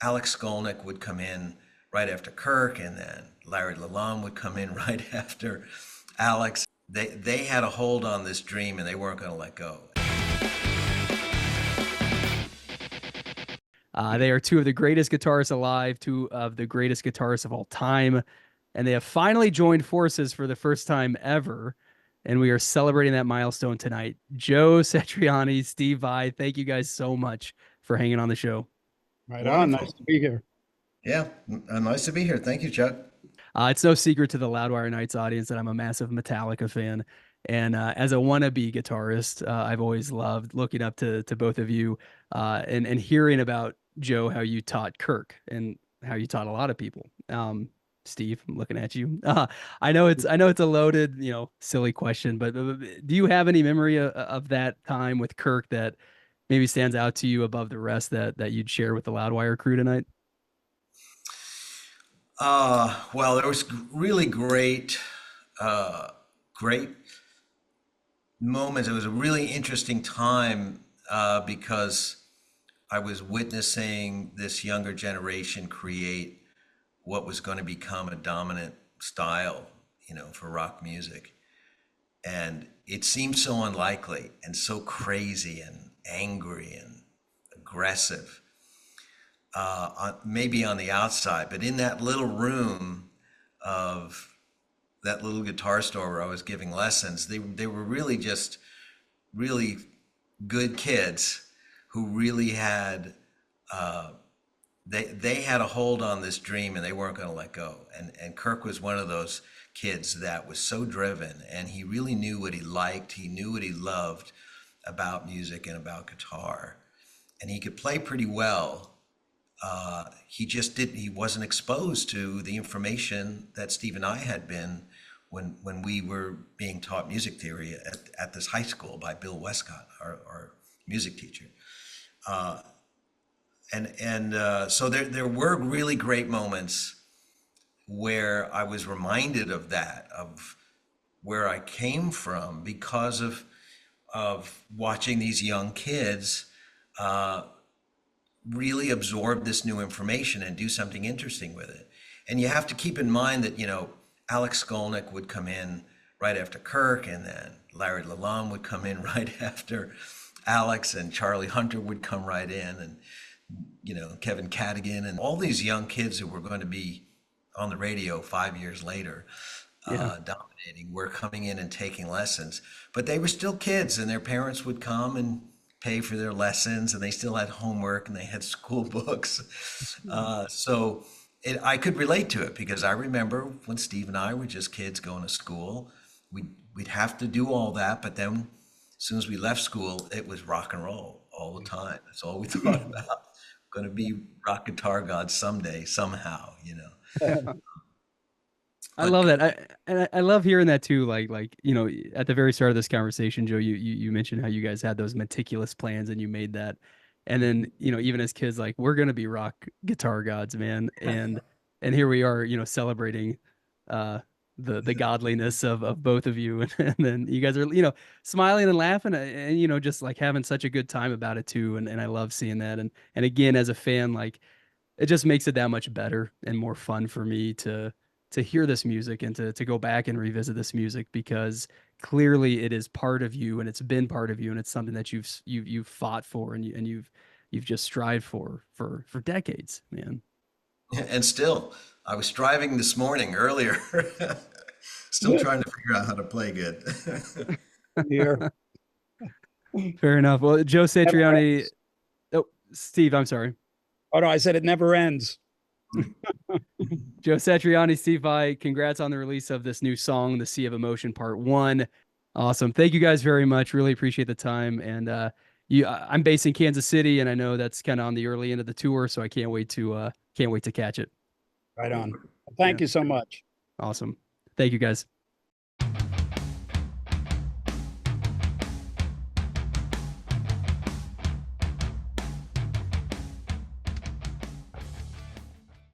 Alex Skolnick would come in right after Kirk, and then Larry LaLonde would come in right after Alex. They had a hold on this dream, and they weren't going to let go. They are two of the greatest guitarists alive, two of the greatest guitarists of all time, and they have finally joined forces for the first time ever. And we are celebrating that milestone tonight. Joe Satriani, Steve Vai, thank you guys so much for hanging on the show. Right on. Wonderful. Nice to be here. Yeah, nice to be here. Thank you, Chuck. It's no secret to the Loudwire Nights audience that I'm a massive Metallica fan. And as a wannabe guitarist, I've always loved looking up to both of you and hearing about, Joe, how you taught Kirk and how you taught a lot of people. Steve, I'm looking at you. I know it's a loaded, silly question, but do you have any memory of that time with Kirk that maybe stands out to you above the rest that you'd share with the Loudwire crew tonight? Well, there was really great moments. It was a really interesting time because I was witnessing this younger generation create what was going to become a dominant style, for rock music. And it seemed so unlikely and so crazy and angry and aggressive, maybe on the outside, but in that little room of that little guitar store where I was giving lessons, they were really just really good kids who really had they had a hold on this dream, and they weren't going to let go. And Kirk was one of those kids that was so driven, and he really knew what he liked. He knew what he loved about music and about guitar, and he could play pretty well. He wasn't exposed to the information that Steve and I had been when we were being taught music theory at this high school by Bill Westcott, our music teacher. So there were really great moments where I was reminded of that, of where I came from, because of watching these young kids really absorb this new information and do something interesting with it. And you have to keep in mind that, Alex Skolnick would come in right after Kirk, and then Larry LaLonde would come in right after Alex, and Charlie Hunter would come right in, and Kevin Cadigan, and all these young kids who were going to be on the radio 5 years later, dominating, were coming in and taking lessons. But they were still kids, and their parents would come and pay for their lessons, and they still had homework, and they had school books. I could relate to it, because I remember when Steve and I were just kids going to school, we'd have to do all that, but then as soon as we left school, it was rock and roll all the time. That's all we thought about. Going to be rock guitar gods someday, somehow, I love that. I love hearing that too. Like, at the very start of this conversation, Joe, you mentioned how you guys had those meticulous plans and you made that. And then, even as kids, like, we're going to be rock guitar gods, man. And here we are, celebrating, the godliness of both of you. And then you guys are, smiling and laughing and, just like having such a good time about it too. And I love seeing that. And again, as a fan, like, it just makes it that much better and more fun for me to hear this music and to go back and revisit this music, because clearly it is part of you, and it's been part of you, and it's something that you've fought for, and you've just strived for decades, man. And still, I was striving this morning earlier, still trying to figure out how to play good. Here. Fair enough. Well, Joe Satriani. Oh, Steve, I'm sorry. Oh, no, I said it never ends. Joe Satriani, Steve Vai, congrats on the release of this new song, The Sea of Emotion Part 1. Awesome. Thank you guys very much. Really appreciate the time. And I'm based in Kansas City, and I know that's kind of on the early end of the tour, so I can't wait to catch it. Right on. Thank you so much. Awesome. Thank you, guys.